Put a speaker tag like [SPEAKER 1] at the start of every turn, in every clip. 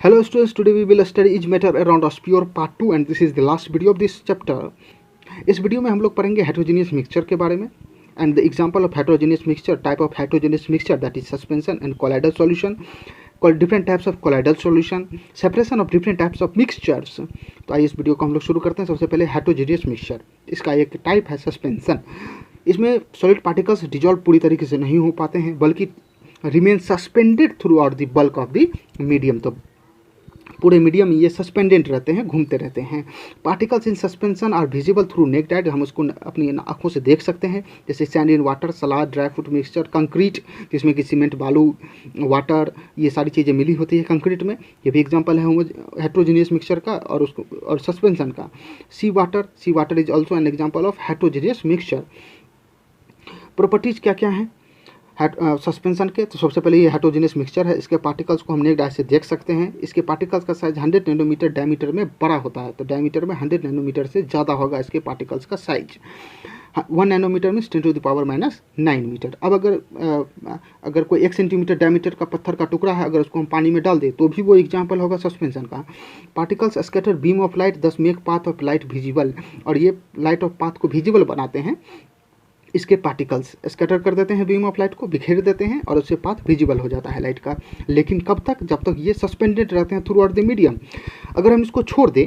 [SPEAKER 1] Hello students, today we will study each matter around Ospure part 2 and this is the last video of this chapter. इस video में हम लोग पढ़ेंगे heterogeneous mixture के बारे में and the example of heterogeneous mixture, type of heterogeneous mixture that is suspension and colloidal solution, different types of colloidal solution, separation of different types of mixtures. तो आइए इस वीडियो को हम लोग शुरू करते हैं। सबसे पहले heterogeneous mixture, इसका एक टाइप है सस्पेंशन। इसमें सॉलिड पार्टिकल्स डिजॉल्व पूरी तरीके से नहीं हो पाते हैं बल्कि remain suspended through out the bulk of the medium. तो पूरे मीडियम ये सस्पेंडेड रहते हैं, घूमते रहते हैं। Particles in suspension are visible through naked eyes, हम उसको अपनी आंखों से देख सकते हैं। जैसे sand in water, salad, dry fruit mixture, concrete जिसमें कि सीमेंट, बालू, वाटर, ये सारी चीज़ें मिली होती है कंक्रीट में। ये भी एग्जांपल है हेट्रोजीनियस मिक्सचर का और सस्पेंशन का। Sea water is also an example of heterogeneous mixture. Properties क्या क्या हैं सस्पेंशन के? तो सबसे पहले ये हेट्रोजेनियस मिक्सचर है। इसके पार्टिकल्स को हम नेक्ड आई से देख सकते हैं। इसके पार्टिकल्स का साइज 100 नैनोमीटर डायमीटर में बड़ा होता है। तो डायमीटर में 100 नैनोमीटर से ज़्यादा होगा इसके पार्टिकल्स का साइज। 1 नैनोमीटर में 10⁻⁹ मीटर। अब अगर कोई 1 सेंटीमीटर डायमीटर का पत्थर का टुकड़ा है, अगर उसको हम पानी में डाल दें तो भी वो एग्जाम्पल होगा सस्पेंशन का। Particles scatter beam of light, thus make path of light visible, और ये लाइट ऑफ पाथ को विजिबल बनाते हैं। इसके पार्टिकल्स स्कैटर कर देते हैं बीम ऑफ लाइट को, बिखेर देते हैं और उससे पाथ विजिबल हो जाता है लाइट का। लेकिन कब तक? जब तक ये सस्पेंडेड रहते हैं थ्रू आउट द मीडियम। अगर हम इसको छोड़ दें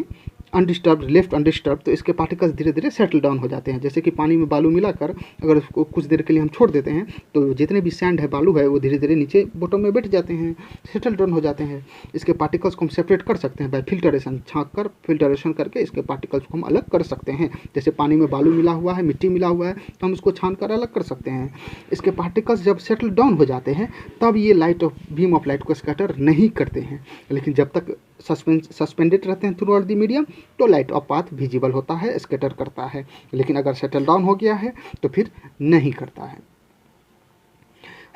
[SPEAKER 1] अनडिस्टर्ब, लेफ्ट अनडिस्टर्ब, तो इसके पार्टिकल्स धीरे धीरे सेटल डाउन हो जाते हैं। जैसे कि पानी में बालू मिलाकर अगर उसको कुछ देर के लिए हम छोड़ देते हैं तो जितने भी सैंड है, बालू है, वो धीरे धीरे नीचे बॉटम में बैठ जाते हैं, सेटल डाउन हो जाते हैं। इसके पार्टिकल्स को हम सेपरेट कर सकते हैं बाय फिल्टरेशन, छाँक कर फिल्टरेशन करके इसके पार्टिकल्स को हम अलग कर सकते हैं। जैसे पानी में बालू मिला हुआ है, मिट्टी मिला हुआ है, तो हम उसको छान कर अलग कर सकते हैं। इसके पार्टिकल्स जब सेटल डाउन हो जाते हैं तब ये बीम ऑफ लाइट को स्कैटर नहीं करते हैं। लेकिन जब तक सस्पेंडेड रहते हैं थ्रू आउट द मीडियम तो लाइट ऑफ पाथ विजिबल होता है, स्कैटर करता है। लेकिन अगर सेटल डाउन हो गया है तो फिर नहीं करता है।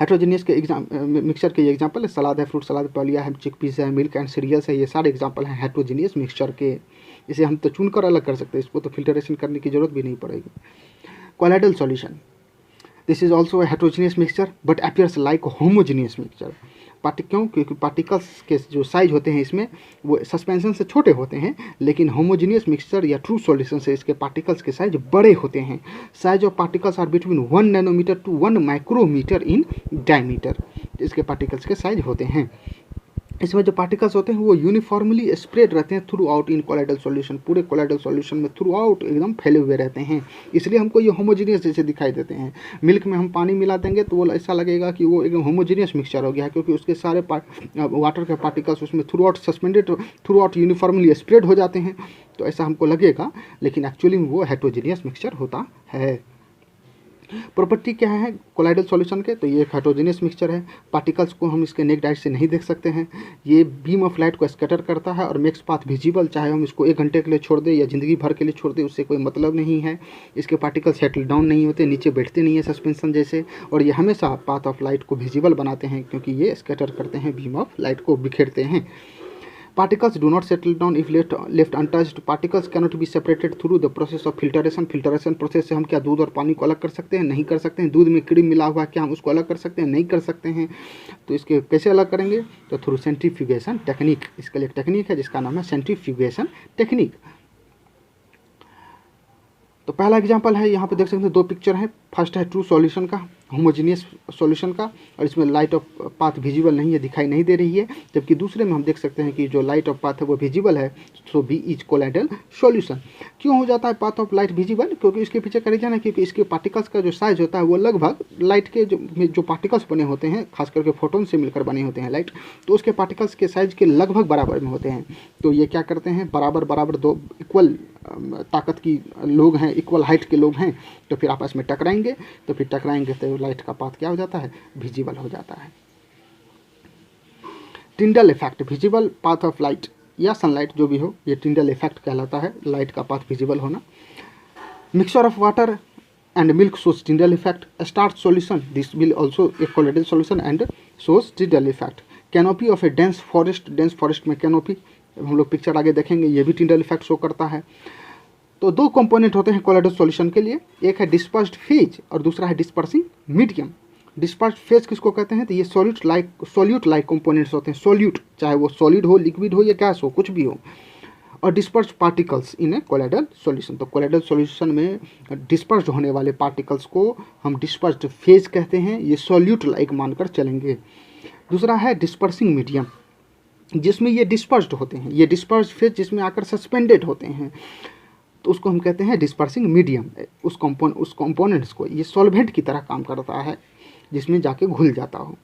[SPEAKER 1] हेट्रोजेनियस के मिक्सचर के एग्जांपल है सलाद है, फ्रूट सलाद, पलिया है, चिकपीस है, मिल्क एंड सीरियल्स है। ये सारे एग्जांपल हैं हेट्रोजेनियस मिक्सचर के। इसे हम तो चुनकर अलग कर सकते हैं, इसको तो फिल्टरेशन करने की जरूरत भी नहीं पड़ेगी। Colloidal solution, this is also a heterogeneous mixture but appears like homogeneous mixture. क्यों? क्योंकि पार्टिकल्स के जो साइज होते हैं इसमें वो सस्पेंशन से छोटे होते हैं, लेकिन होमोजेनियस मिक्सचर या ट्रू सॉल्यूशन से इसके पार्टिकल्स के साइज बड़े होते हैं। Size of particles are between 1 nanometre to 1 micrometre in diameter. इसके पार्टिकल्स के साइज होते हैं। इसमें जो पार्टिकल्स होते हैं वो यूनिफॉर्मली स्प्रेड रहते हैं through out in colloidal solution. पूरे कोलाइडल सॉल्यूशन में थ्रू आउट एकदम फैले हुए रहते हैं, इसलिए हमको ये होमोजीनियस जैसे दिखाई देते हैं। मिल्क में हम पानी मिला देंगे तो वो ऐसा लगेगा कि वो एकदम होमोजीनियस मिक्सचर हो गया है, क्योंकि उसके सारे वाटर के पार्टिकल्स उसमें through out suspended, through out uniformly spread हो जाते हैं। तो ऐसा हमको लगेगा, लेकिन एक्चुअली वो हेट्रोजीनियस मिक्सचर होता है। प्रॉपर्टी क्या है कोलाइडल सॉल्यूशन के? तो ये एक हेट्रोजेनियस मिक्सचर है। पार्टिकल्स को हम इसके नेक्ड आइज से नहीं देख सकते हैं। ये बीम ऑफ लाइट को स्कैटर करता है और मेक्स पाथ विजिबल। चाहे हम इसको 1 घंटे के लिए छोड़ दें या ज़िंदगी भर के लिए छोड़ दें, उससे कोई मतलब नहीं है। इसके पार्टिकल्स सेटल डाउन नहीं होते, नीचे बैठते नहीं है सस्पेंशन जैसे, और ये हमेशा पाथ ऑफ लाइट को विजिबल बनाते हैं क्योंकि ये स्कैटर करते हैं, बीम ऑफ लाइट को बिखेरते हैं। Particles do not settle down if left untouched. Particles cannot be separated through the process of filtration. Filtration process से हम क्या दूध और पानी को अलग कर सकते हैं? नहीं कर सकते हैं। दूध में क्रीम मिला हुआ है, क्या हम उसको अलग कर सकते हैं? नहीं कर सकते हैं। तो इसके कैसे अलग करेंगे? तो थ्रू सेंट्रीफ्यूगेशन टेक्निक। इसके लिए एक टेक्निक है जिसका नाम है सेंट्रीफ्यूगेशन टेक्निक। तो पहला एग्जांपल है, यहाँ पे देख सकते हैं 2 पिक्चर हैं। फर्स्ट है ट्रू सॉल्यूशन का, होमोजेनियस सॉल्यूशन का, और इसमें लाइट ऑफ पाथ विजिबल नहीं है, दिखाई नहीं दे रही है। जबकि दूसरे में हम देख सकते हैं कि जो लाइट ऑफ पाथ है वो विजिबल है। सो बी इज कोलाइडल सॉल्यूशन। क्यों हो जाता है पाथ ऑफ लाइट विजिबल? क्योंकि इसके पीछे का रीजन है क्योंकि इसके पार्टिकल्स का जो साइज होता है वो लगभग लाइट के जो पार्टिकल्स बने होते हैं, खास करके फोटोन से मिलकर बने होते हैं लाइट, तो उसके पार्टिकल्स के साइज के लगभग बराबर में होते हैं। तो ये क्या करते हैं, बराबर 2 इक्वल ताकत की लोग हैं, इक्वल हाइट के लोग हैं, तो फिर आपस में टकराएंगे, तो फिर टकराएंगे तो लाइट का पाथ क्या हो जाता है, विजिबल हो जाता है। Tyndall effect, visible path of light या सनलाइट जो भी हो, ये टिंडल इफेक्ट कहलाता है, लाइट का पाथ विजिबल होना। Mixture of water and milk shows Tyndall effect. Starch solution, this will also a colloidal solution and shows Tyndall effect. Canopy of A dense forest में canopy, हम लोग picture आगे देखेंगे, ये भी टिंडल इफेक्ट शो करता है। तो 2 कंपोनेंट होते हैं कोलाइडल सॉल्यूशन के लिए, एक है डिस्पर्स्ड फेज और दूसरा है डिस्पर्सिंग मीडियम। डिस्पर्स्ड फेज किसको कहते हैं? तो ये सॉल्यूट लाइक कंपोनेंट्स होते हैं, सॉल्यूट, चाहे वो सॉलिड हो, लिक्विड हो या गैस हो, कुछ भी हो। और dispersed particles in A colloidal solution, तो कोलाइडल सॉल्यूशन में डिस्पर्स्ड होने वाले पार्टिकल्स को हम डिस्पर्स्ड फेज कहते हैं, ये सॉल्यूट लाइक मानकर चलेंगे। दूसरा है डिस्पर्सिंग मीडियम, जिसमें ये डिस्पर्स्ड होते हैं, ये डिस्पर्स्ड फेज जिसमें आकर सस्पेंडेड होते हैं, तो उसको हम कहते हैं डिस्पर्सिंग मीडियम। उस कंपोनेंट्स को ये सॉल्वेंट की तरह काम करता है, जिसमें जाके घुल जाता हो।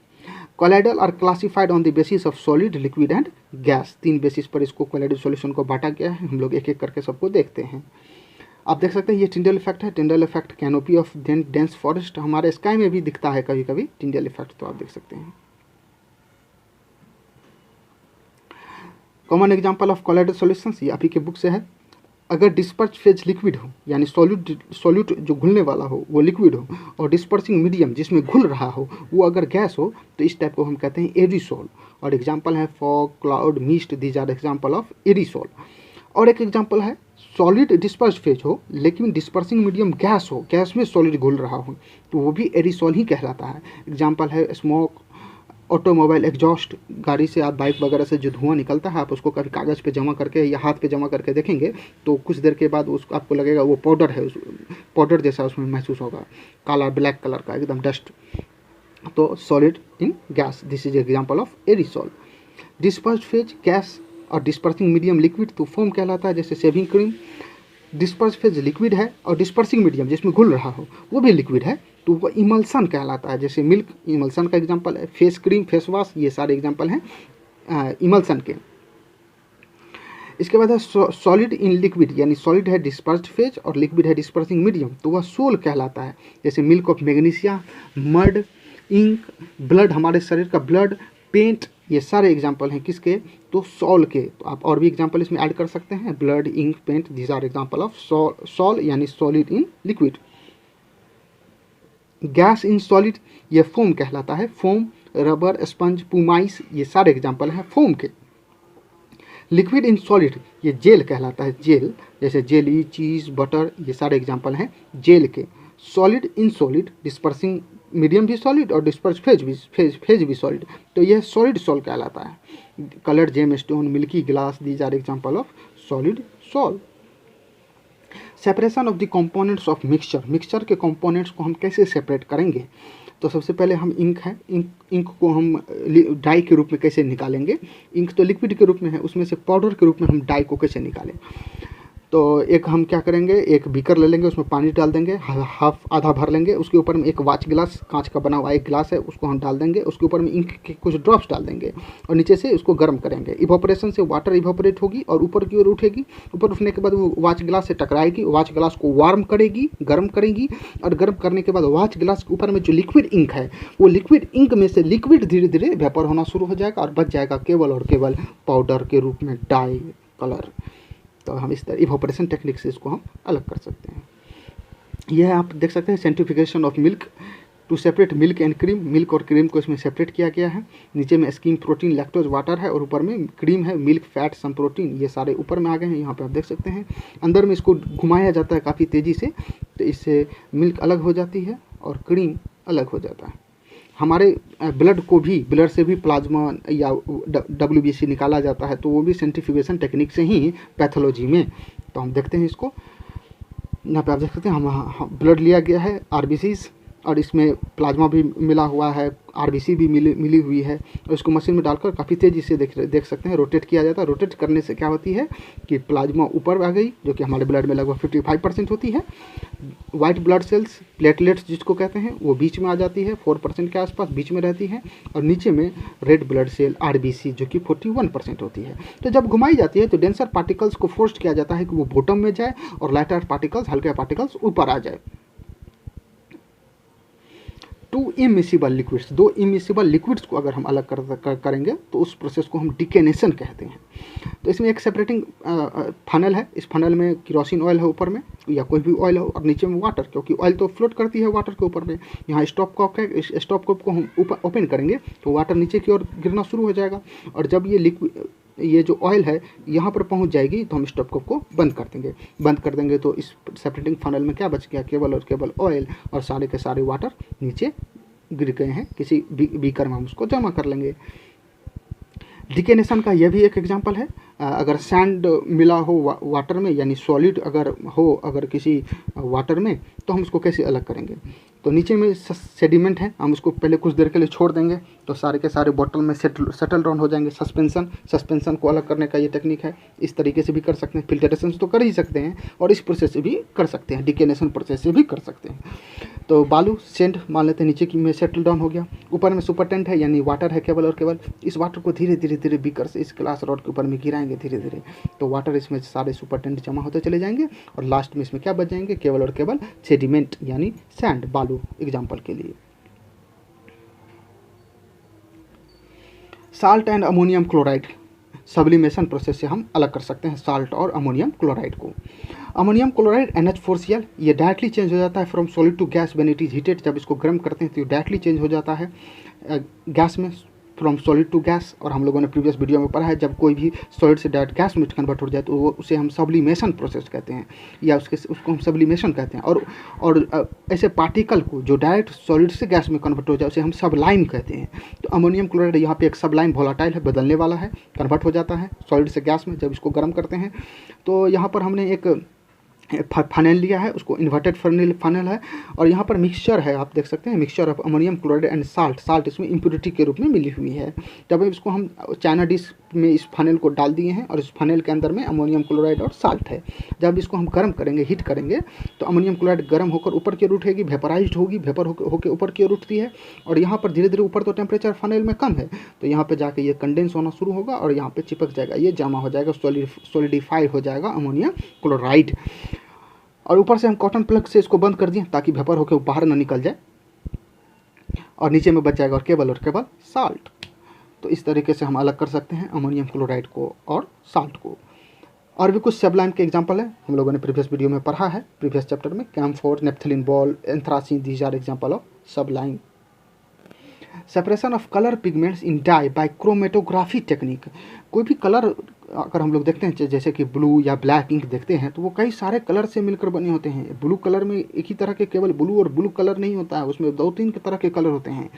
[SPEAKER 1] Colloidal are classified on the basis of solid, liquid and gas, 3 basis पर इसको कोलाइडल सॉल्यूशन को बांटा गया है। हम लोग एक एक करके सबको देखते हैं। आप देख सकते हैं ये टिंडल इफेक्ट है, Tyndall effect canopy of dense forest, हमारे स्काई में भी दिखता है कभी कभी टिंडल इफेक्ट, तो आप देख सकते हैं। Common example of colloidal solutions, ये आप ही के बुक से है। अगर डिस्पर्स फेज लिक्विड हो, यानी सॉल्यूट जो घुलने वाला हो वो लिक्विड हो, और डिस्पर्सिंग मीडियम जिसमें घुल रहा हो वो अगर गैस हो, तो इस टाइप को हम कहते हैं एरिसोल। और एग्जांपल है fog, cloud, mist, these are example of aerosol. और एक एग्जांपल है सॉलिड डिस्पर्स फेज हो लेकिन डिस्पर्सिंग मीडियम गैस हो, गैस में सॉलिड घुल रहा हो, तो वो भी एरिसोल ही कहलाता है। एग्जांपल है स्मोक, ऑटोमोबाइल एग्जॉस्ट, गाड़ी से आप बाइक वगैरह से जो धुआं निकलता है, आप उसको कभी कागज़ पे जमा करके या हाथ पे जमा करके देखेंगे तो कुछ देर के बाद उसको आपको लगेगा वो पाउडर है, पाउडर जैसा उसमें महसूस होगा, काला ब्लैक कलर का एकदम डस्ट। तो solid in gas, this is example of aerosol. Dispersed phase gas और डिस्पर्सिंग मीडियम लिक्विड तो फोम कहलाता है, जैसे shaving cream. Disperse phase liquid है और डिस्पर्सिंग मीडियम जिसमें घुल रहा हो वो भी लिक्विड है, तो वो इमल्सन कहलाता है, जैसे मिल्क इमल्सन का एग्जांपल है, फेस क्रीम, फेस वॉश, ये सारे एग्जांपल हैं इमल्सन के। इसके बाद है सॉलिड इन लिक्विड, यानी सॉलिड है डिस्पर्स्ड फेज और लिक्विड है डिस्पर्सिंग मीडियम, तो वह सोल कहलाता है, जैसे milk of magnesia, mud, ink, blood, हमारे शरीर का ब्लड, पेंट, ये सारे एग्जांपल हैं किसके? तो सॉल के। तो आप और भी एग्जांपल इसमें ऐड कर सकते हैं, blood, ink, paint, these are example of sol यानी solid in liquid. Gas in solid, ये फोम कहलाता है, फोम, रबर, स्पंज, पुमाइस, ये सारे एग्जांपल हैं फोम के। लिक्विड इन सॉलिड, ये जेल कहलाता है, जेल, जैसे जेली, चीज़, बटर, ये सारे एग्जांपल हैं जेल के। Solid in solid, dispersing medium भी सॉलिड और डिस्पर्स फेज भी सॉलिड, तो यह सॉलिड सॉल कहलाता है। Coloured gemstone, milky glass, these are example of solid sol. Separation of the components of mixture, mixture के कंपोनेंट्स को हम कैसे सेपरेट करेंगे? तो सबसे पहले हम इंक है, इंक को हम डाई के रूप में कैसे निकालेंगे? इंक तो लिक्विड के रूप में है, उसमें से पाउडर के रूप में हम डाई को कैसे निकालें? तो एक हम क्या करेंगे, एक बीकर ले लेंगे, उसमें पानी डाल देंगे, हाफ आधा भर लेंगे, उसके ऊपर में एक वाच गिलास, कांच का बना हुआ एक गिलास है, उसको हम डाल देंगे, उसके ऊपर में इंक के कुछ ड्रॉप्स डाल देंगे और नीचे से उसको गर्म करेंगे। इवोपरेशन से वाटर इवोपरेट होगी और ऊपर की ओर उठेगी, ऊपर उठने के बाद वो वाच गिलास से टकराएगी, वाच गिलास को वार्म करेगी, गर्म करेगी, और गर्म करने के बाद वाच गिलास के ऊपर में जो लिक्विड इंक है, वो लिक्विड इंक में से लिक्विड धीरे धीरे वेपर होना शुरू हो जाएगा और बच जाएगा केवल और केवल पाउडर के रूप में डाई कलर। तो हम इस तरह इवोपरेशन टेक्निक से इसको हम अलग कर सकते हैं। यह आप देख सकते हैं centrifugation of milk to separate milk and cream, milk और क्रीम को इसमें सेपरेट किया गया है। नीचे में स्कीम, प्रोटीन, लैक्टोज, वाटर है और ऊपर में क्रीम है, मिल्क, फैट, सम प्रोटीन, ये सारे ऊपर में आ गए हैं, यहाँ पे आप देख सकते हैं। अंदर में इसको घुमाया जाता है काफ़ी तेज़ी से, तो इससे मिल्क अलग हो जाती है और क्रीम अलग हो जाता है। हमारे ब्लड को भी, ब्लड से भी प्लाज्मा या WBC निकाला जाता है, तो वो भी सेंट्रीफ्यूगेशन टेक्निक से ही पैथोलॉजी में। तो हम देखते हैं इसको, यहाँ पे आप देख सकते हैं हम ब्लड लिया गया है, RBCs, और इसमें प्लाज्मा भी मिला हुआ है, RBC भी मिली हुई है, और इसको मशीन में डालकर काफ़ी तेज़ी से देख सकते हैं रोटेट किया जाता है। रोटेट करने से क्या होती है कि प्लाज्मा ऊपर आ गई, जो कि हमारे ब्लड में लगभग 55% होती है। वाइट ब्लड सेल्स, प्लेटलेट्स जिसको कहते हैं, वो बीच में आ जाती है, 4% के आसपास बीच में रहती है, और नीचे में रेड ब्लड सेल RBC जो कि 41% होती है। तो जब घुमाई जाती है तो डेंसर पार्टिकल्स को फोर्स किया जाता है कि वो बॉटम में जाए और लाइटर पार्टिकल्स, हल्के पार्टिकल्स ऊपर आ जाए। To immiscible liquids, 2 immiscible liquids को अगर हम अलग करेंगे तो उस प्रोसेस को हम डिकेनेशन कहते हैं। तो इसमें एक सेपरेटिंग फनल है, इस फनल में केरोसिन ऑयल है ऊपर में या कोई भी ऑयल हो, और नीचे में वाटर, क्योंकि ऑयल तो फ्लोट करती है वाटर के ऊपर में। यहाँ स्टॉप कॉक है, इस स्टॉप कॉक को हम ओपन करेंगे तो वाटर नीचे की ओर गिरना शुरू हो जाएगा, और जब ये जो ऑयल है यहाँ पर पहुँच जाएगी तो हम स्टॉप कॉक को बंद कर देंगे। तो इस सेपरेटिंग फनल में क्या बच गया, केवल और केवल ऑयल, और सारे के सारे वाटर नीचे गिर गए हैं किसी बीकर में, हम उसको जमा कर लेंगे। डिकेनेशन का यह भी एक एग्जांपल है। अगर सैंड मिला हो वाटर में, यानी सॉलिड अगर हो अगर किसी वाटर में, तो हम उसको कैसे अलग करेंगे। तो नीचे में सेडिमेंट है, हम उसको पहले कुछ देर के लिए छोड़ देंगे तो सारे के सारे बॉटल में सेटल डाउन हो जाएंगे। सस्पेंशन को अलग करने का ये टेक्निक है। इस तरीके से भी कर सकते हैं, फिल्ट्रेशन तो कर ही सकते हैं और इस प्रोसेस से भी कर सकते हैं, डिकेनेशन प्रोसेस से भी कर सकते हैं। तो बालू सेंड मान लेते हैं नीचे की में सेटल डाउन हो गया, ऊपर में सुपरटेंट है यानी वाटर है केवल और केवल। इस वाटर को धीरे धीरे धीरे बीकर से इस ग्लास रॉड के ऊपर में गिराएंगे धीरे धीरे, तो वाटर इसमें सारे सुपरटेंट जमा होते चले जाएंगे और लास्ट में इसमें क्या बच जाएंगे, केवल और केवल सेडिमेंट यानी सैंड, बालू एग्जाम्पल के लिए। Salt and ammonium chloride sublimation process से हम अलग कर सकते हैं साल्ट और अमोनियम क्लोराइड को। अमोनियम क्लोराइड NH4Cl ये डायरेक्टली चेंज हो जाता है from solid to gas when it is heated. जब इसको गर्म करते हैं तो ये डायरेक्टली चेंज हो जाता है गैस में, फ्रॉम सॉलिड टू गैस। और हम लोगों ने प्रीवियस वीडियो में पढ़ा है जब कोई भी सॉलिड से डायरेक्ट गैस में कन्वर्ट हो जाए तो वो उसे हम सब्लिमेशन प्रोसेस कहते हैं, या उसको हम सब्लिमेशन कहते हैं। और ऐसे पार्टिकल को जो डायरेक्ट सॉलिड से गैस में कन्वर्ट हो जाए उसे हम सबलाइम कहते हैं। तो अमोनियम क्लोराइड यहाँ पे एक सबलाइम वोलाटाइल है, बदलने वाला है, कन्वर्ट हो जाता है सॉलिड से गैस में जब इसको गर्म करते हैं। तो यहाँ पर हमने एक फनेल लिया है, उसको इन्वर्टेड फनेल है, और यहाँ पर मिक्सचर है, आप देख सकते हैं mixture of ammonium chloride and salt इसमें इम्प्योरिटी के रूप में मिली हुई है। जब इसको हम चाइना डिश में इस फनेल को डाल दिए हैं और इस फनेल के अंदर में अमोनियम क्लोराइड और साल्ट है। जब इसको हम गर्म करेंगे, हीट करेंगे, तो अमोनियम क्लोराइड गर्म होकर ऊपर की ओर उठेगी, वेपराइज्ड होगी, वेपर होकर ऊपर की ओर उठती है। और यहाँ पर धीरे धीरे ऊपर तो टेम्परेचर फनेल में कम है तो यहाँ पर जाके ये कंडेंस होना शुरू होगा और यहाँ पे चिपक जाएगा, ये जमा हो जाएगा, सॉलिडिफाई हो जाएगा अमोनियम क्लोराइड। और ऊपर से हम कॉटन प्लग से इसको बंद कर दिए ताकि वेपर होकर बाहर ना निकल जाए, और नीचे में बच जाएगा और केवल साल्ट। तो इस तरीके से हम अलग कर सकते हैं अमोनियम क्लोराइड को और साल्ट को। और भी कुछ सबलाइम के एग्जांपल है, हम लोगों ने प्रीवियस वीडियो में पढ़ा है, प्रीवियस चैप्टर में, camphor, naphthalene ball, anthracene, these are example of sublime. Separation of colour pigments in dye by chromatography technique. कोई भी कलर अगर हम लोग देखते हैं जैसे कि ब्लू या ब्लैक इंक देखते हैं तो वो कई सारे कलर से मिलकर बने होते हैं। ब्लू कलर में एक ही तरह के केवल ब्लू और ब्लू कलर नहीं होता है, उसमें 2-3 तरह के कलर होते हैं।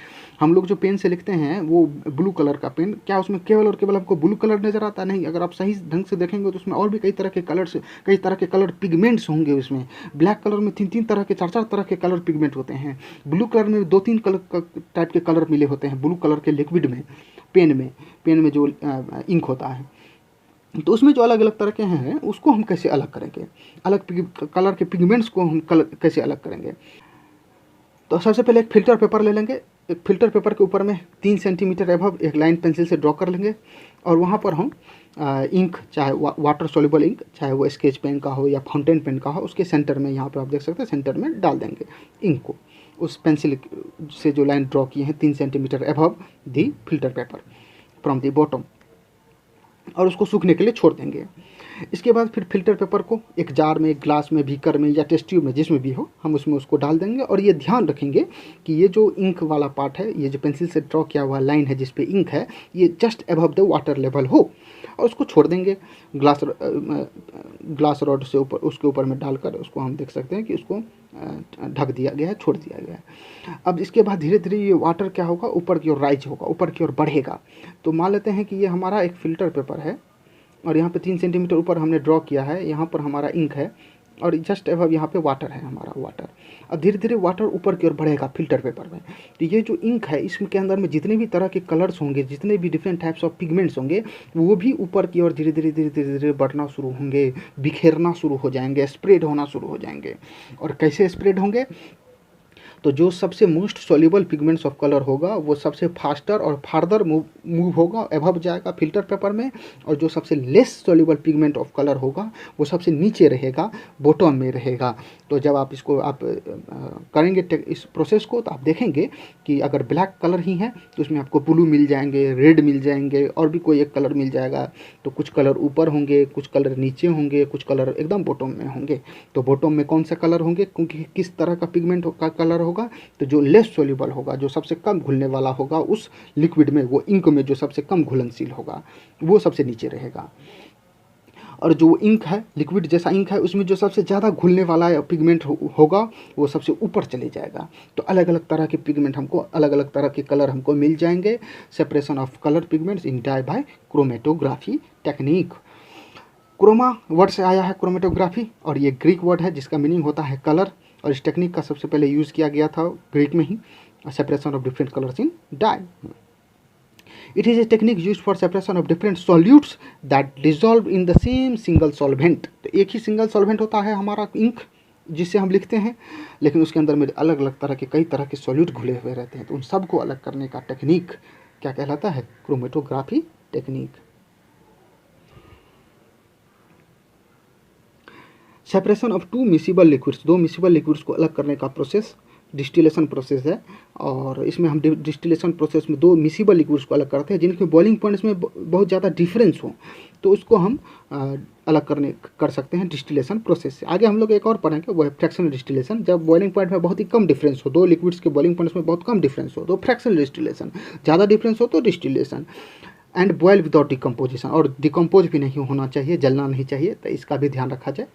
[SPEAKER 1] हम लोग जो पेन से लिखते हैं वो ब्लू कलर का पेन, क्या उसमें केवल और केवल आपको ब्लू कलर नज़र आता नहीं, अगर आप सही ढंग से देखेंगे तो उसमें और भी कई तरह के कलर पिगमेंट्स होंगे। उसमें ब्लैक कलर में 3-3 तरह के 4-4 तरह के कलर पिगमेंट होते हैं। ब्लू कलर में 2-3 कलर टाइप के कलर मिले होते हैं ब्लू कलर के लिक्विड में, पेन में जो इंक होता है। तो उसमें जो अलग अलग तरह के हैं उसको हम कैसे अलग करेंगे, कलर के पिगमेंट्स को हम कैसे अलग करेंगे। तो सबसे पहले एक फ़िल्टर पेपर ले लेंगे। एक फ़िल्टर पेपर के ऊपर में 3 सेंटीमीटर एबव एक लाइन पेंसिल से ड्रॉ कर लेंगे और वहाँ पर हम इंक, चाहे वाटर सोल्यूबल इंक, चाहे वो स्केच पेन का हो या फाउंटेन पेन का हो, उसके सेंटर में, यहाँ पर आप देख सकते हैं सेंटर में डाल देंगे इंक को, उस पेंसिल से जो लाइन ड्रॉ किए हैं 3 centimetre above the filter paper from the bottom, और उसको सूखने के लिए छोड़ देंगे। इसके बाद फिर फिल्टर पेपर को एक जार में, एक ग्लास में, बीकर में या टेस्ट ट्यूब में, जिसमें भी हो, हम उसमें उसको डाल देंगे। और ये ध्यान रखेंगे कि ये जो इंक वाला पार्ट है, ये जो पेंसिल से ड्रॉ किया हुआ लाइन है जिस पे इंक है, ये just above the water level हो, और उसको छोड़ देंगे ग्लास रॉड से ऊपर, उसके ऊपर में डालकर उसको हम देख सकते हैं कि उसको ढक दिया गया है, छोड़ दिया गया है। अब इसके बाद धीरे धीरे ये वाटर क्या होगा, ऊपर की ओर राइज होगा, ऊपर की ओर बढ़ेगा। तो मान लेते हैं कि ये हमारा एक फ़िल्टर पेपर है और यहाँ पे 3 सेंटीमीटर ऊपर हमने ड्रॉ किया है, यहाँ पर हमारा इंक है और जस्ट अबव यहाँ पे वाटर है, हमारा वाटर। अब धीरे धीरे वाटर ऊपर की ओर बढ़ेगा फिल्टर पेपर में। तो ये जो इंक है इसके अंदर में जितने भी तरह के कलर्स होंगे, जितने भी डिफरेंट टाइप्स ऑफ पिगमेंट्स होंगे, वो भी ऊपर की ओर धीरे धीरे बढ़ना शुरू होंगे, बिखेरना शुरू हो जाएंगे, स्प्रेड होना शुरू हो जाएंगे। और कैसे स्प्रेड होंगे, तो जो सबसे most soluble pigments of colour होगा वो सबसे फास्टर और फार्दर मूव होगा, एबव जाएगा फिल्टर पेपर में, और जो सबसे less soluble pigment of colour होगा वो सबसे नीचे रहेगा, बॉटम में रहेगा। तो जब आप इसको करेंगे इस प्रोसेस को, तो आप देखेंगे कि अगर ब्लैक कलर ही है तो उसमें आपको ब्लू मिल जाएंगे, रेड मिल जाएंगे, और भी कोई एक कलर मिल जाएगा। तो कुछ कलर ऊपर होंगे, कुछ कलर नीचे होंगे, कुछ कलर एकदम बॉटम में होंगे। तो बॉटम में कौन सा कलर होंगे, क्योंकि किस तरह का पिगमेंट का कलर होगा, तो जो लेस सोल्यूबल होगा, जो सबसे कम घुलने वाला होगा उस लिक्विड में, वो इंक में जो सबसे कम घुलनशील होगा, वो सबसे नीचे रहेगा। और जो इंक है, लिक्विड जैसा इंक है, उसमें जो सबसे ज़्यादा घुलने वाला पिगमेंट होगा वो सबसे ऊपर चले जाएगा। तो अलग अलग तरह के पिगमेंट हमको, अलग अलग तरह के कलर हमको मिल जाएंगे। Separation of colour pigments in dye by chromatography technique. Chroma word से आया है क्रोमेटोग्राफी, और ये ग्रीक वर्ड है जिसका मीनिंग होता है कलर, और इस टेक्निक का सबसे पहले यूज़ किया गया था ग्रीक में ही, separation of different colours in dye. It is a technique used for separation of different solutes that dissolve in the same single solvent। तो एक ही सिंगल सॉल्वेंट होता है हमारा इंक जिससे हम लिखते हैं, लेकिन उसके अंदर में अलग अलग तरह के कई तरह के सॉल्यूट घुले हुए रहते हैं। तो उन सबको अलग करने का टेक्निक क्या कहलाता है? Chromatography technique. Separation of two miscible liquids, दो मिसिबल लिक्विड्स को अलग करने का प्रोसेस डिस्टिलेशन प्रोसेस है। और इसमें हम डिस्टिलेशन प्रोसेस में दो मिसिबल लिक्विड्स को अलग करते हैं जिनके बॉइलिंग पॉइंट्स में बहुत ज़्यादा डिफरेंस हो, तो उसको हम अलग कर सकते हैं डिस्टिलेशन प्रोसेस से। आगे हम लोग एक और पढ़ेंगे, वो है फ्रैक्शनल डिस्टिलेशन। जब बॉइलिंग पॉइंट में बहुत ही कम डिफरेंस हो, दो लिक्विड्स के बॉइलिंग पॉइंट्स में बहुत कम डिफरेंस हो तो फ्रैक्शनल डिस्टिलेशन, ज़्यादा डिफरेंस हो तो distillation. And boil without decomposition, और डिकम्पोज भी नहीं होना चाहिए, जलना नहीं चाहिए, तो इसका भी ध्यान रखा जाए,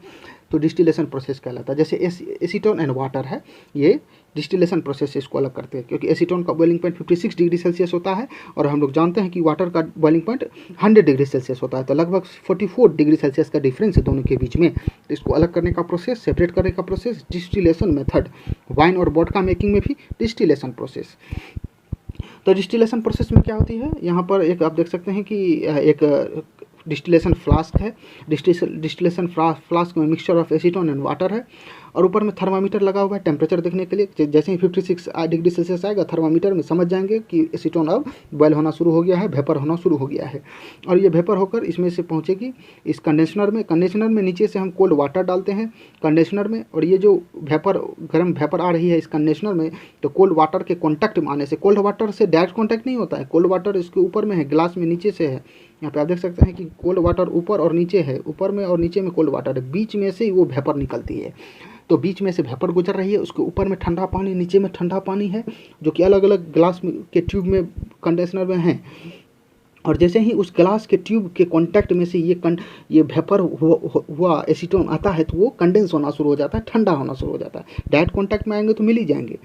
[SPEAKER 1] तो डिस्टिलेशन प्रोसेस कहलाता है। जैसे एसीटोन एंड वाटर है, ये डिस्टिलेशन प्रोसेस से इसको अलग करते हैं, क्योंकि एसीटोन का बॉइलिंग पॉइंट 56 डिग्री सेल्सियस होता है और हम लोग जानते हैं कि वाटर का बॉइलिंग पॉइंट 100 डिग्री सेल्सियस होता है, तो लगभग 44 डिग्री सेल्सियस का डिफरेंस है दोनों के बीच में। तो इसको अलग करने का प्रोसेस, सेपरेट करने का प्रोसेस डिस्टिलेशन मेथड। वाइन और वोडका मेकिंग में भी डिस्टिलेशन प्रोसेस। तो डिस्टिलेशन प्रोसेस में क्या होती है, यहाँ पर एक आप देख सकते हैं कि एक डिस्टिलेशन फ्लास्क है। डिस्टिलेशन फ्लास्क में mixture of acetone and water है, और ऊपर में थर्मामीटर लगा हुआ है टेम्परेचर देखने के लिए। जैसे ही 56 डिग्री सेल्सियस आएगा थर्मामीटर में, समझ जाएंगे कि एसीटोन अब बॉयल होना शुरू हो गया है, वेपर होना शुरू हो गया है। और ये वेपर होकर इसमें से पहुँचेगी इस कंडेंसर में। कंडेंसर में नीचे से हम कोल्ड वाटर डालते हैं कंडेंसर में, और ये जो वेपर, गर्म वेपर आ रही है इस कंडेंसर में, तो कोल्ड वाटर के कॉन्टैक्ट में आने से, कोल्ड वाटर से डायरेक्ट कॉन्टैक्ट नहीं होता है, कोल्ड वाटर इसके ऊपर में है, ग्लास में नीचे से है। यहाँ पे आप देख सकते हैं कि कोल्ड वाटर ऊपर और नीचे है, ऊपर में और नीचे में कोल्ड वाटर है, बीच में से ही वो वेपर निकलती है। तो बीच में से वेपर गुजर रही है, उसके ऊपर में ठंडा पानी, नीचे में ठंडा पानी है, जो कि अलग अलग ग्लास के ट्यूब में, कंडेंसर में है। और जैसे ही उस ग्लास के ट्यूब के कांटेक्ट में से ये वेपर हुआ एसीटोन आता है, तो वो कंडेंस होना शुरू हो जाता है, ठंडा होना शुरू हो जाता है। डायरेक्ट कांटेक्ट में आएंगे तो मिल ही जाएंगे,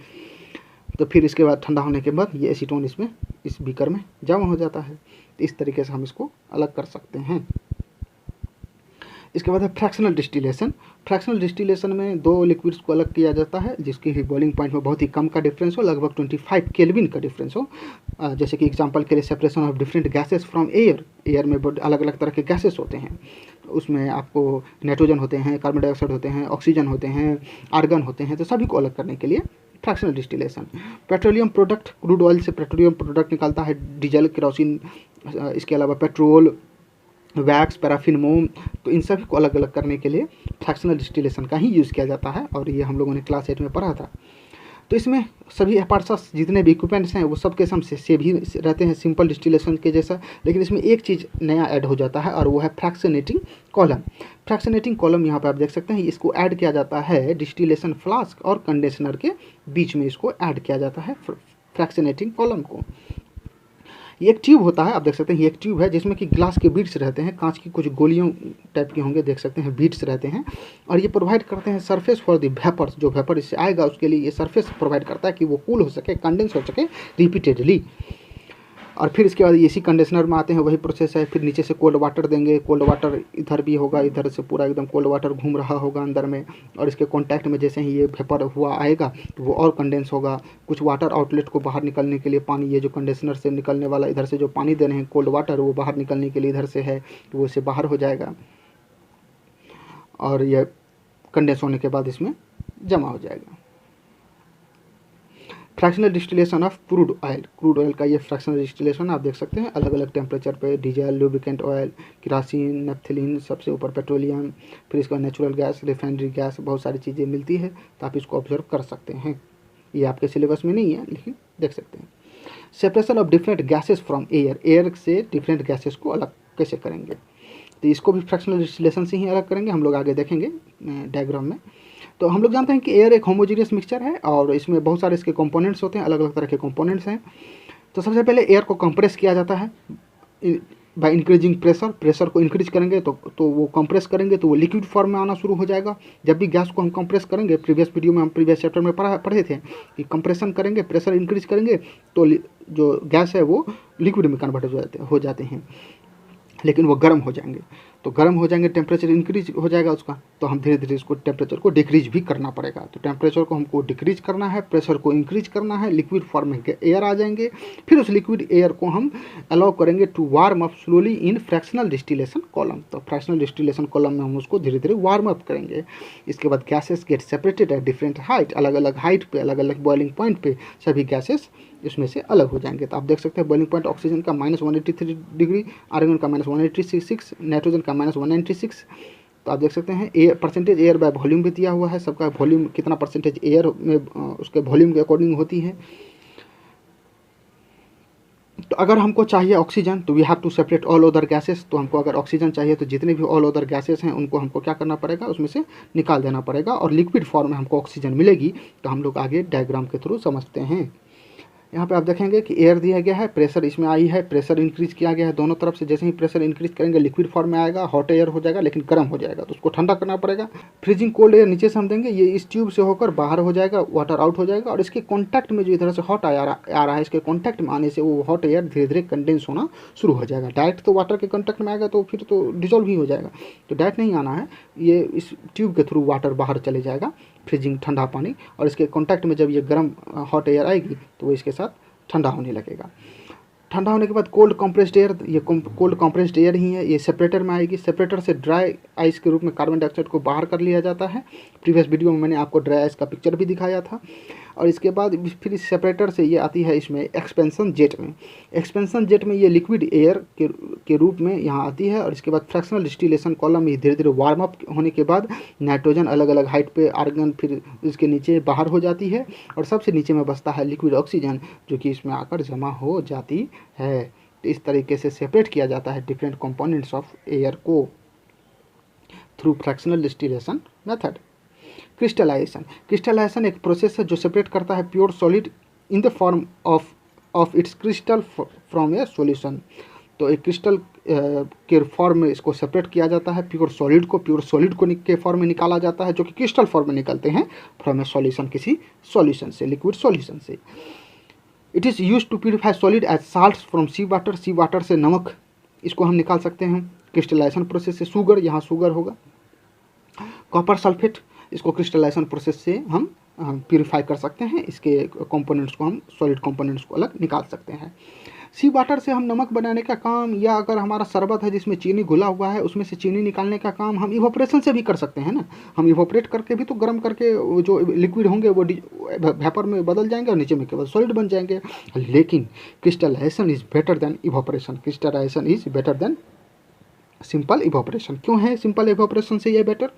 [SPEAKER 1] तो फिर इसके बाद ठंडा होने के बाद ये एसीटोन इसमें, इस बीकर में जमा हो जाता है। तो इस तरीके से हम इसको अलग कर सकते हैं। इसके बाद है फ्रैक्शनल डिस्टिलेशन। फ्रैक्शनल डिस्टिलेशन में दो लिक्विड्स को अलग किया जाता है जिसकी बॉइलिंग पॉइंट में बहुत ही कम का डिफरेंस हो, लगभग 25 केल्विन का डिफरेंस हो। जैसे कि एग्जांपल के लिए separation of different gases from air. Air में अलग अलग तरह के गैसेस होते हैं, उसमें आपको नाइट्रोजन होते हैं, कार्बन डाइऑक्साइड होते हैं, ऑक्सीजन होते हैं, आर्गन होते हैं, तो सभी को अलग करने के लिए fractional distillation. Petroleum product, crude oil से पेट्रोलियम प्रोडक्ट निकलता है, डीजल, केरोसिन, इसके अलावा पेट्रोल, वैक्स, पैराफिन, मोम, तो इन सभी को अलग अलग करने के लिए फ्रैक्शनल डिस्टिलेशन का ही यूज़ किया जाता है, और ये हम लोगों ने क्लास 8 में पढ़ा था। तो इसमें सभी एपार्ट्स जितने भी इक्विपमेंट्स हैं वो सबके सम से भी रहते हैं सिंपल डिस्टिलेशन के जैसा, लेकिन इसमें एक चीज़ नया ऐड हो जाता है और वो है फ्रैक्शनेटिंग कॉलम। फ्रैक्शनेटिंग कॉलम यहाँ पे आप देख सकते हैं, इसको ऐड किया जाता है डिस्टिलेशन फ्लास्क और कंडेंसर के बीच में, इसको ऐड किया जाता है फ्रैक्शनेटिंग कॉलम को। ये एक ट्यूब होता है, आप देख सकते हैं ये एक ट्यूब है जिसमें कि ग्लास के बीड्स रहते हैं, कांच की कुछ गोलियों टाइप के होंगे, देख सकते हैं बीड्स रहते हैं, और ये प्रोवाइड करते हैं सरफेस फॉर द वेपर्स। जो वेपर इससे आएगा उसके लिए ये सरफेस प्रोवाइड करता है कि वो कूल हो सके, कंडेंस हो सके रिपीटेडली। और फिर इसके बाद इसी कंडीशनर में आते हैं, वही प्रोसेस है। फिर नीचे से कोल्ड वाटर देंगे, कोल्ड वाटर इधर भी होगा, इधर से पूरा एकदम कोल्ड वाटर घूम रहा होगा अंदर में, और इसके कांटेक्ट में जैसे ही ये वेपर हुआ आएगा तो वो और कंडेंस होगा। कुछ वाटर आउटलेट को बाहर निकलने के लिए पानी, ये जो कंडेंसर से निकलने वाला इधर से जो पानी दे रहे हैं कोल्ड वाटर, वो बाहर निकलने के लिए इधर से है, तो वो इससे बाहर हो जाएगा और ये कंडेंस होने के बाद इसमें जमा हो जाएगा। Fractional distillation of crude oil. Crude oil का ये फ्रैक्शनल डिस्टिलेशन आप देख सकते हैं अलग अलग टेम्परेचर पे, diesel, lubricant oil, kerosene, naphthalene, सबसे ऊपर पेट्रोलियम, फिर इसका नेचुरल गैस, रिफाइनरी गैस, बहुत सारी चीज़ें मिलती है, तो आप इसको ऑब्जर्व कर सकते हैं। ये आपके सिलेबस में नहीं है लेकिन देख सकते हैं। Separation of different gases from air. Air से डिफरेंट गैसेस को अलग कैसे करेंगे, तो इसको भी फ्रैक्शनल डिस्टिलेशन से ही अलग करेंगे, हम लोग आगे देखेंगे डायग्राम में। तो हम लोग जानते हैं कि एयर एक होमोजीनियस मिक्सचर है और इसमें बहुत सारे इसके कंपोनेंट्स होते हैं, अलग अलग तरह के कंपोनेंट्स हैं। तो सबसे पहले एयर को कंप्रेस किया जाता है बाय इंक्रीजिंग प्रेशर को इंक्रीज करेंगे तो वो कंप्रेस करेंगे तो वो लिक्विड फॉर्म में आना शुरू हो जाएगा। जब भी गैस को हम कंप्रेस करेंगे, प्रीवियस वीडियो में हम प्रीवियस चैप्टर में पढ़े थे कि कंप्रेशन करेंगे, प्रेशर इंक्रीज करेंगे तो जो गैस है वो लिक्विड में कन्वर्ट हो जाते हैं, लेकिन वो गर्म हो जाएंगे। तो गर्म हो जाएंगे, टेम्परेचर इंक्रीज हो जाएगा उसका, तो हम धीरे धीरे इसको टेम्परेचर को डिक्रीज भी करना पड़ेगा। तो टेम्परेचर को हमको डिक्रीज करना है, प्रेशर को इंक्रीज करना है, लिक्विड फॉर्म में एयर आ जाएंगे। फिर उस लिक्विड एयर को हम अलाउ करेंगे to warm up slowly in fractional distillation column. तो फ्रैक्शनल डिस्टिलेशन कॉलम में हम उसको धीरे धीरे वार्म अप करेंगे। इसके बाद gases get separated at different height, अलग अलग हाइट पे, अलग अलग बॉइलिंग पॉइंट पे सभी गैसेस इसमें से अलग हो जाएंगे। तो आप देख सकते हैं बॉइलिंग पॉइंट ऑक्सीजन का -183 डिग्री, आर्गन का -186, नाइट्रोजन का -196। तो आप देख सकते हैं air percentage air by volume भी दिया हुआ है, सबका वॉल्यूम कितना परसेंटेज एयर में उसके वॉल्यूम के अकॉर्डिंग होती है। तो अगर हमको चाहिए ऑक्सीजन तो we have to separate all other gases. तो हमको अगर ऑक्सीजन चाहिए तो जितने भी ऑल अदर गैसेस हैं उनको हमको क्या करना पड़ेगा, उसमें से निकाल देना पड़ेगा, और लिक्विड फॉर्म में हमको ऑक्सीजन मिलेगी। तो हम लोग आगे डायग्राम के थ्रू समझते हैं। यहाँ पे आप देखेंगे कि एयर दिया गया है, प्रेशर इसमें आई है, प्रेशर इंक्रीज किया गया है दोनों तरफ से। जैसे ही प्रेशर इंक्रीज करेंगे लिक्विड फॉर्म में आएगा, हॉट एयर हो जाएगा, लेकिन गर्म हो जाएगा, तो उसको ठंडा करना पड़ेगा। फ्रीजिंग कोल्ड एयर नीचे से हम देंगे, ये इस ट्यूब से होकर बाहर हो जाएगा, वाटर आउट हो जाएगा, और इसके कॉन्टैक्ट में जो इधर से हॉट आ रहा है, इसके कॉन्टैक्ट में आने से वो हॉट एयर धीरे धीरे कंडेंस होना शुरू हो जाएगा। डायरेक्ट तो वाटर के कॉन्टैक्ट में आएगा तो फिर तो डिजोल्व ही हो जाएगा, तो डायरेक्ट नहीं आना है, ये इस ट्यूब के थ्रू वाटर बाहर चले जाएगा, फ्रीजिंग ठंडा पानी, और इसके कॉन्टैक्ट में जब ये गर्म हॉट एयर आएगी तो वो इसके साथ ठंडा होने लगेगा। ठंडा होने के बाद कोल्ड कंप्रेस्ड एयर, ये कोल्ड कंप्रेस्ड एयर ही है, ये सेपरेटर में आएगी। सेपरेटर से ड्राई आइस के रूप में कार्बन डाइऑक्साइड को बाहर कर लिया जाता है। प्रीवियस वीडियो में मैंने आपको ड्राई आइस का पिक्चर भी दिखाया था। और इसके बाद फिर इस सेपरेटर से ये आती है इसमें एक्सपेंशन जेट में। एक्सपेंशन जेट में ये लिक्विड एयर के रूप में यहाँ आती है। और इसके बाद फ्रैक्शनल डिस्टिलेशन कॉलम में धीरे धीरे वार्म अप होने के बाद नाइट्रोजन अलग अलग हाइट पे, आर्गन फिर इसके नीचे बाहर हो जाती है, और सबसे नीचे में बसता है लिक्विड ऑक्सीजन, जो कि इसमें आकर जमा हो जाती है। तो इस तरीके से सेपरेट किया जाता है डिफरेंट कंपोनेंट्स ऑफ एयर को through fractional distillation method. Crystallization एक प्रोसेस है जो सेपरेट करता है pure solid in the form of its crystal from a solution. तो एक क्रिस्टल के फॉर्म में इसको सेपरेट किया जाता है, प्योर सॉलिड को के फॉर्म में निकाला जाता है, जो कि क्रिस्टल फॉर्म में निकलते हैं फ्रॉम ए सॉल्यूशन, किसी सॉल्यूशन से, लिक्विड सॉल्यूशन से। It is use to purify solid as salts from sea water से नमक इसको हम निकाल सकते हैं। क्रिस्टलाइजेशन प्रोसेस से शुगर, यहाँ शुगर होगा। कॉपर सल्फेट, इसको क्रिस्टलाइजेशन प्रोसेस से हम प्यूरिफाई कर सकते हैं, इसके कंपोनेंट्स को हम सॉलिड कंपोनेंट्स को अलग निकाल सकते हैं। सी वाटर से हम नमक बनाने का काम, या अगर हमारा शरबत है जिसमें चीनी घुला हुआ है उसमें से चीनी निकालने का काम हम इवोपरेशन से भी कर सकते हैं ना। हम इवोपरेट करके भी तो गर्म करके जो लिक्विड होंगे वो वेपर में बदल जाएंगे और नीचे में केवल सॉलिड बन जाएंगे। लेकिन crystallization is better than evaporation. Crystallization is better than simple evaporation. क्यों है सिंपल इवोपरेशन से ये बेटर?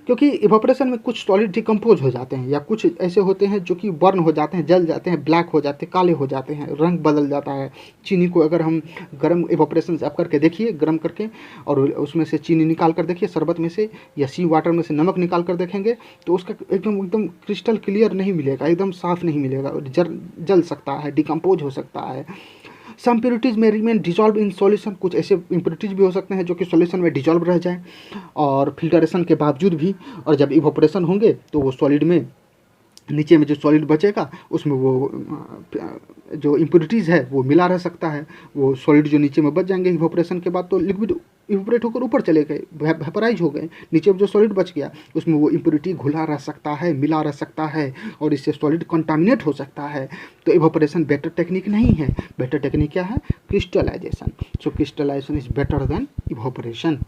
[SPEAKER 1] क्योंकि इवोपरेशन में कुछ सॉलिड डिकम्पोज हो जाते हैं, या कुछ ऐसे होते हैं जो कि बर्न हो जाते हैं, जल जाते हैं, ब्लैक हो जाते हैं, काले हो जाते हैं, रंग बदल जाता है। चीनी को अगर हम गर्म इवोपरेशन से आप करके देखिए, गर्म करके, और उसमें से चीनी निकाल कर देखिए शरबत में से, या सी वाटर में से नमक निकाल कर देखेंगे तो उसका एकदम क्रिस्टल क्लियर नहीं मिलेगा, एकदम साफ नहीं मिलेगा, जल सकता है, डिकम्पोज हो सकता है। सम इम्प्योरिटीज़ में रिमेन डिजॉल्व इन सॉल्यूशन, कुछ ऐसे इम्प्योरिटीज़ भी हो सकते हैं जो कि सॉल्यूशन में डिजॉल्व रह जाए और फिल्टरेशन के बावजूद भी, और जब इवोपरेशन होंगे तो वो सॉलिड में, नीचे में जो सॉलिड बचेगा उसमें वो जो इम्प्योरिटीज़ है वो मिला रह सकता है। वो सॉलिड जो नीचे में बच जाएंगे इवोपरेशन के बाद, तो लिक्विड इवोपरेट होकर ऊपर चले गए, वेपराइज हो गए, नीचे में जो सॉलिड बच गया उसमें वो इम्प्योरिटी घुला रह सकता है, मिला रह सकता है, और इससे सॉलिड कंटामिनेट हो सकता है। तो इवोपरेशन बेटर टेक्निक नहीं है। बेटर टेक्निक क्या है? Crystallization. So crystallization is better than evaporation.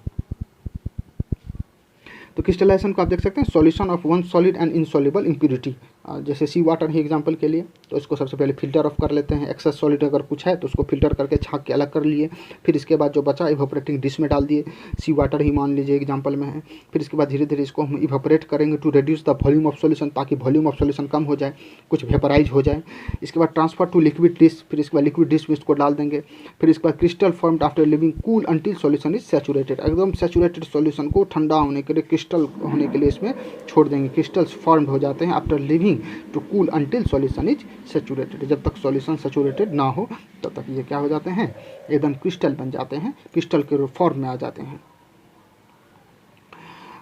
[SPEAKER 1] तो क्रिस्टलाइजेशन को आप देख सकते हैं, solution of one solid and insoluble impurity. जैसे सी वाटर ही एग्जांपल के लिए, तो इसको सबसे पहले फिल्टर ऑफ कर लेते हैं। एक्सेस सॉलिड अगर कुछ है तो उसको फिल्टर करके छाँक के अलग कर लिए। फिर इसके बाद जो बचा इवोपरेटिंग डिश में डाल दिए, सी वाटर ही मान लीजिए एग्जांपल में है। फिर इसके बाद धीरे धीरे इसको हम इवोपरेट करेंगे to reduce the volume of solution, ताकि वॉल्यूम ऑफ सॉल्यूशन कम हो जाए, कुछ वेपराइज हो जाए। इसके बाद ट्रांसफर टू लिक्विड डिश, फिर इसके बाद लिक्विड डिश में इसको डाल देंगे। फिर इसके बाद crystal formed after living cool until solution is saturated, एकदम सैचुरेटेड सॉल्यूशन को ठंडा होने के लिए, क्रिस्टल होने के लिए इसमें छोड़ देंगे। क्रिस्टल्स फॉर्म्ड हो जाते हैं after leaving boiling to cool until solution is saturated. जब तक सॉल्यूशन सेचुरेटेड ना हो तब तक ये क्या हो जाते हैं, एकदम क्रिस्टल बन जाते हैं, क्रिस्टल के फॉर्म में आ जाते हैं।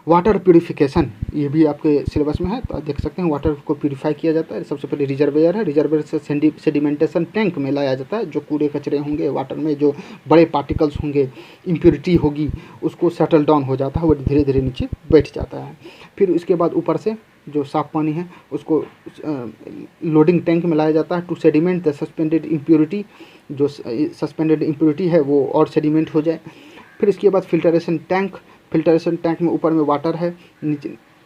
[SPEAKER 1] वाटर प्यूरिफिकेशन, ये भी आपके सिलेबस में है, तो देख सकते हैं वाटर को प्यूरिफाई किया जाता है। सबसे पहले रिजर्वेयर है, रिजर्वेयर से सेडिमेंटेशन टैंक में लाया जाता है। जो कूड़े कचरे होंगे वाटर में, जो बड़े पार्टिकल्स होंगे, इम्प्योरिटी होगी, उसको सेटल डाउन हो जाता है, वो धीरे धीरे नीचे बैठ जाता है। फिर उसके बाद ऊपर से जो साफ पानी है उसको लोडिंग टैंक में लाया जाता है to sediment the suspended impurity, जो सस्पेंडेड इम्प्योरिटी है वो और सेडिमेंट हो जाए। फिर इसके बाद फिल्टरेशन टैंक, फिल्टरेशन टैंक में ऊपर में वाटर है,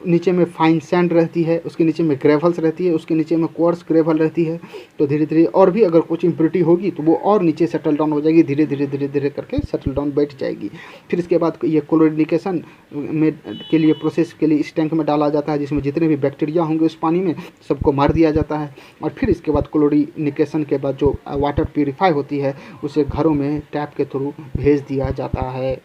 [SPEAKER 1] नीचे में फाइन सैंड रहती है, उसके नीचे में ग्रेवल्स रहती है, उसके नीचे में क्वार्ट्ज ग्रेवल रहती है। तो धीरे धीरे और भी अगर कुछ इम्प्योरिटी होगी तो वो और नीचे सेटल डाउन हो जाएगी, धीरे धीरे करके सेटल डाउन बैठ जाएगी। फिर इसके बाद ये क्लोरिनेशन में के लिए प्रोसेस के लिए इस टैंक में डाला जाता है, जिसमें जितने भी बैक्टीरिया होंगे उस पानी में सबको मार दिया जाता है। और फिर इसके बाद क्लोरिनेशन के बाद जो वाटर प्यूरिफाई होती है उसे घरों में टैप के थ्रू भेज दिया जाता है।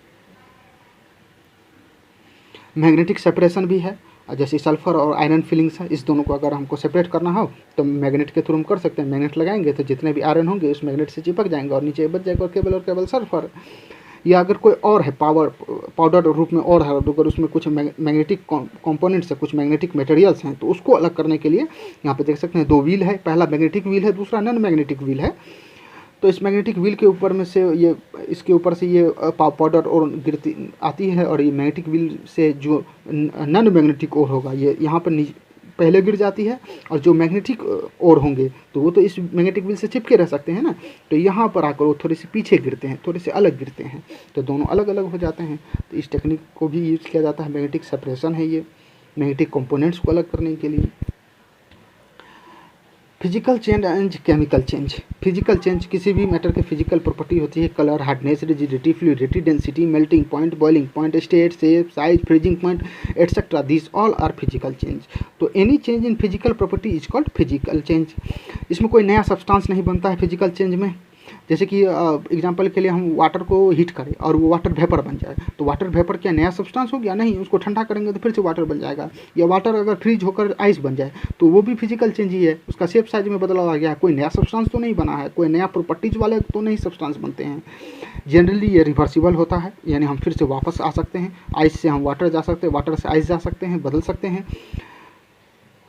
[SPEAKER 1] मैग्नेटिक सेपरेशन भी है, जैसे सल्फर और आयरन फिलिंग्स है, इस दोनों को अगर हमको सेपरेट करना हो तो मैग्नेट के थ्रू हम कर सकते हैं। मैग्नेट लगाएंगे तो जितने भी आयरन होंगे उस मैग्नेट से चिपक जाएंगे और नीचे बच जाएगा और केवल सल्फर। या अगर कोई और है पाउडर रूप में और है, अगर उसमें कुछ मैग्नेटिक कंपोनेंट्स है, कुछ मैग्नेटिक मटेरियल्स हैं, तो उसको अलग करने के लिए यहाँ पे देख सकते हैं दो व्हील है, पहला मैग्नेटिक व्हील है, दूसरा नॉन मैग्नेटिक व्हील है। तो इस मैग्नेटिक व्हील के ऊपर में से ये इसके ऊपर से ये पाउडर और गिरती आती है, और ये मैग्नेटिक व्हील से जो नॉन मैग्नेटिक ओर होगा ये यहाँ पर पहले गिर जाती है, और जो मैग्नेटिक ओर होंगे तो वो तो इस मैग्नेटिक व्हील से चिपके रह सकते हैं ना, तो यहाँ पर आकर वो थोड़े से पीछे गिरते हैं, थोड़े से अलग गिरते हैं, तो दोनों अलग अलग हो जाते हैं। तो इस टेक्निक को भी यूज़ किया जाता है, मैग्नेटिक सेपरेशन है ये, मैग्नेटिक कंपोनेंट्स को अलग करने के लिए। Physical change and chemical change, physical change किसी भी मैटर की फिजिकल प्रॉपर्टी होती है, colour, hardness, rigidity, fluidity, density, melting point, boiling point, state, shape, size, freezing point etcetera, this all are physical change. तो any change in physical property is called physical change. इसमें कोई नया substance नहीं बनता है physical change में। जैसे कि एग्जांपल के लिए हम वाटर को हीट करें और वो वाटर वेपर बन जाए, तो वाटर वेपर क्या नया सब्सटेंस हो गया? नहीं, उसको ठंडा करेंगे तो फिर से वाटर बन जाएगा। या वाटर अगर फ्रीज होकर आइस बन जाए तो वो भी फिजिकल चेंज ही है, उसका शेप साइज में बदलाव आ गया, कोई नया सब्सटेंस तो नहीं बना है, कोई नया प्रॉपर्टीज वाले तो नहीं सब्सटेंस बनते हैं। जनरली ये रिवर्सिबल होता है, यानी हम फिर से वापस आ सकते हैं, आइस से हम वाटर जा सकते हैं, वाटर से आइस जा सकते हैं, बदल सकते हैं।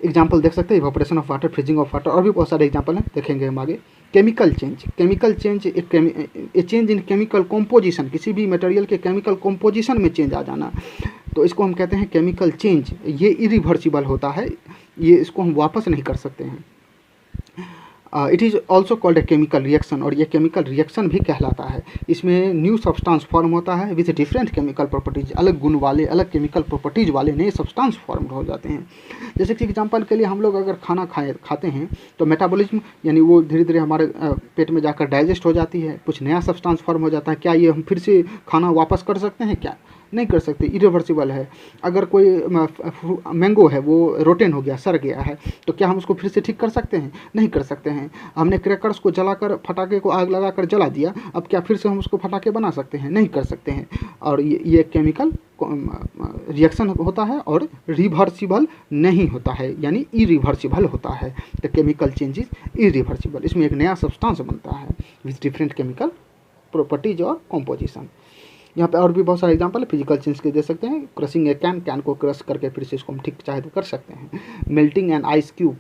[SPEAKER 1] एग्जाम्पल देख सकते हैं, evaporation of water, freezing of water, और भी बहुत सारे एग्जाम्पल हैं, देखेंगे हम आगे। Chemical change, chemical change A change in chemical composition, किसी भी मटेरियल के केमिकल कॉम्पोजिशन में चेंज आ जाना, तो इसको हम कहते हैं केमिकल चेंज। ये इरिवर्सिबल होता है, ये इसको हम वापस नहीं कर सकते हैं। It is also called a chemical reaction, और ये केमिकल रिएक्शन भी कहलाता है। इसमें न्यू सब्सटेंस फॉर्म होता है विथ डिफरेंट केमिकल प्रॉपर्टीज, अलग गुण वाले, अलग केमिकल प्रॉपर्टीज वाले नए सब्सटेंस फॉर्म हो जाते हैं। जैसे कि एग्जांपल के लिए हम लोग अगर खाना खाते हैं तो मेटाबॉलिज्म, यानी वो धीरे धीरे हमारे पेट में जाकर डाइजेस्ट हो जाती है, कुछ नया सब्सटेंस फॉर्म हो जाता है। क्या ये हम फिर से खाना वापस कर सकते हैं? क्या नहीं कर सकते, इरिवर्सिबल है। अगर कोई मैंगो है वो रोटेन हो गया, सड़ गया है, तो क्या हम उसको फिर से ठीक कर सकते हैं? नहीं कर सकते हैं। हमने क्रैकर्स को जलाकर, फटाके को आग लगाकर जला दिया, अब क्या फिर से हम उसको फटाके बना सकते हैं? नहीं कर सकते हैं। और ये केमिकल रिएक्शन होता है और रिवर्सिबल नहीं होता है, यानी इरिवर्सिबल होता है। The chemical change is irreversible, इसमें एक नया सब्सटेंस बनता है विथ डिफरेंट केमिकल प्रॉपर्टीज और कॉम्पोजिशन। यहाँ पे और भी बहुत सारे एग्जांपल फिजिकल चेंज के दे सकते हैं। क्रशिंग ए कैन को क्रश करके फिर से इसको हम ठीक चाहे तो कर सकते हैं। Melting an ice cube,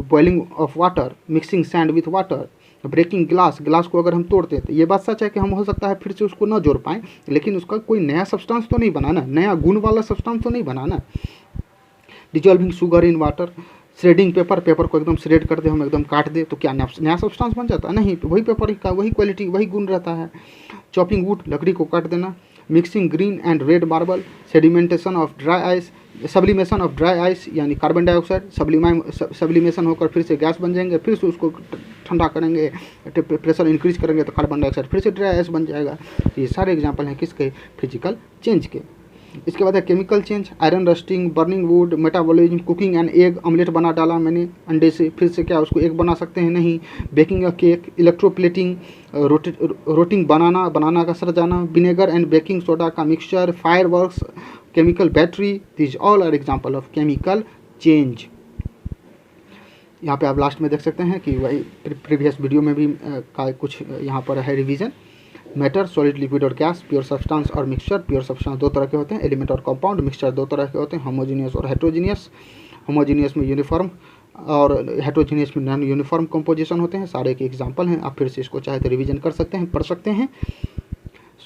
[SPEAKER 1] boiling of water, mixing sand with water, breaking glass को अगर हम तोड़ते हैं तो ये बात सच है कि हम हो सकता है फिर से उसको ना जोड़ पाएँ, लेकिन उसका कोई नया सब्सटेंस तो नहीं बनाना, नया गुण वाला सब्सटेंस तो नहीं बनाना। Dissolving sugar in water, shredding paper को एकदम श्रेड कर दे, हम एकदम काट दे, तो क्या नया सब्सटेंस बन जाता है? नहीं, वही पेपर का वही क्वालिटी, वही गुण रहता है। चॉपिंग वुड, लकड़ी को काट देना। Mixing green and red marble, sedimentation of dry ice, sublimation of dry ice, यानी कार्बन डाइऑक्साइड सब्लिमेशन होकर फिर से गैस बन जाएंगे, फिर से उसको ठंडा करेंगे, प्रेशर इंक्रीज करेंगे तो कार्बन डाइऑक्साइड फिर से ड्राई आइस बन जाएगा। ये सारे एग्जाम्पल हैं किसके? फिजिकल चेंज के। इसके बाद है chemical change, iron rusting, burning would, metabolism, cooking and egg, omelette बना डाला मैंने अंडे से, फिर से क्या उसको एग बना सकते हैं? नहीं। Baking a cake, electroplating, rotting banana का सर जाना, विनेगर एंड बेकिंग सोडा का mixture, fireworks, chemical battery, this all are example of chemical change. यहाँ पे आप लास्ट में देख सकते हैं कि वही प्रीवियस वीडियो में भी का कुछ यहाँ पर है रिवीजन। मैटर, सॉलिड, लिक्विड और गैस, प्योर सब्सटेंस और मिक्सचर। प्योर सब्सटेंस दो तरह के होते हैं, एलिमेंट और कंपाउंड। मिक्सचर दो तरह के होते हैं, होमोजीनियस और हेट्रोजीनियस। होमोजीनियस में यूनिफॉर्म और हेट्रोजीनियस में नॉन यूनिफॉर्म कंपोजिशन होते हैं। सारे के एग्जांपल हैं, आप फिर से इसको चाहे तो रिवीजन कर सकते हैं, पढ़ सकते हैं।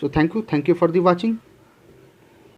[SPEAKER 1] So thank you for the watching.